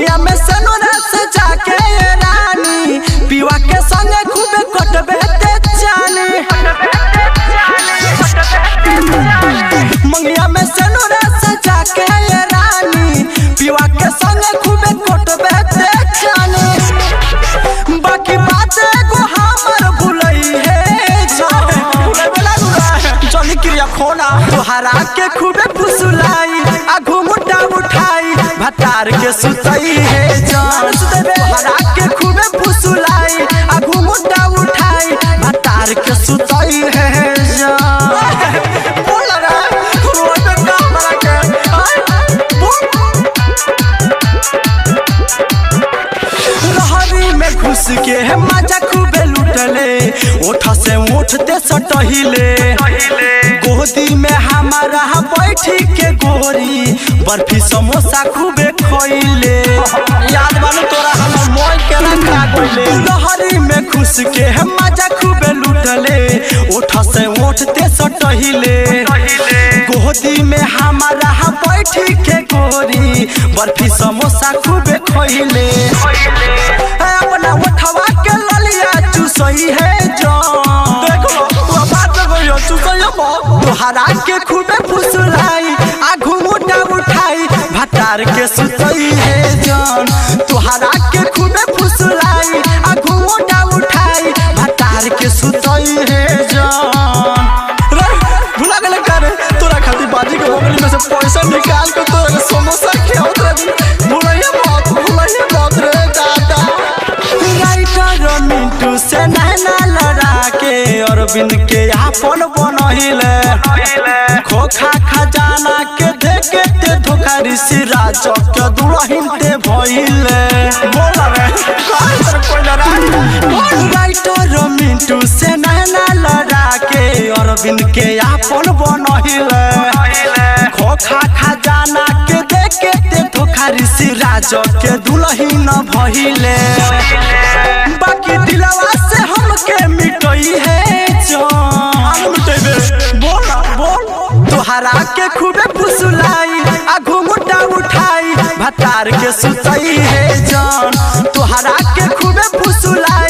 मंगिया में सनुरा से जाके रानी पीवा के संगे खूबे कटबे ते जानी मंगिया में सनुरा से जाके रानी पीवा के संगे खूबे कटबे ते जानी बाकी बात को हमर भुलई है चली क्रिया खोना तोहरा के खूबे फुसलाई आ घुमुटा उठाई भतार के सुतई है जान तोहरा के खूबे फुसलाई आ घुमुटा उठाई भतार के सुतई है जान बोल रे रोड पे काम के लहरी में घुस के मजा खूबे लुटले ओठ से उठते सटहिले गोदी में हमारा बैठी के गोरी बर्फी समोसा खूबे खइले याद बानू तोरा हम मोय के रखा गइले लहरी में घुस के मजा खूबे लुटले ओठ से उठते सटहिले गोदी में हमारा बैठी के गोरी बर्फी समोसा खूबे खइले अपना उठवा के ललिया चूसई है जान देखो तू बात गयो चूसई तोहरा के खूबे फुसलाई आ घुमुटा उठाई भतार के सुतई है जान तोहरा के खूबे फुसलाई आ घुमुटा उठाई भतार के सुतई है जान रे भुला गेल कर तोरा खातिर बाजी के मोबाइल में से पैसा निकाल के तोरा समोसा खियावत रे भुलाइए मत रे दादा राइटर मिंटू से नैना लड़ा के अरविंद के आपन बनहिले खोखा खजाना के देखे ते धोखा ऋषि राज के दुल्हन ते भइले बोल रे काहे कोइला राइटर मिंटू से नैना लड़ा के अरविंद के आपन बनहिले खोखा खजाना के देखे ते धोखा ऋषि राज के दुल्हन भइले बाकी दिलवा से हमके मिटई है जान मिटेबे बोल तोहरा के खूबे फुसलाई आ घुमुटा उठाई भतार के सुतई है जान तोहरा के खूबे फुसलाई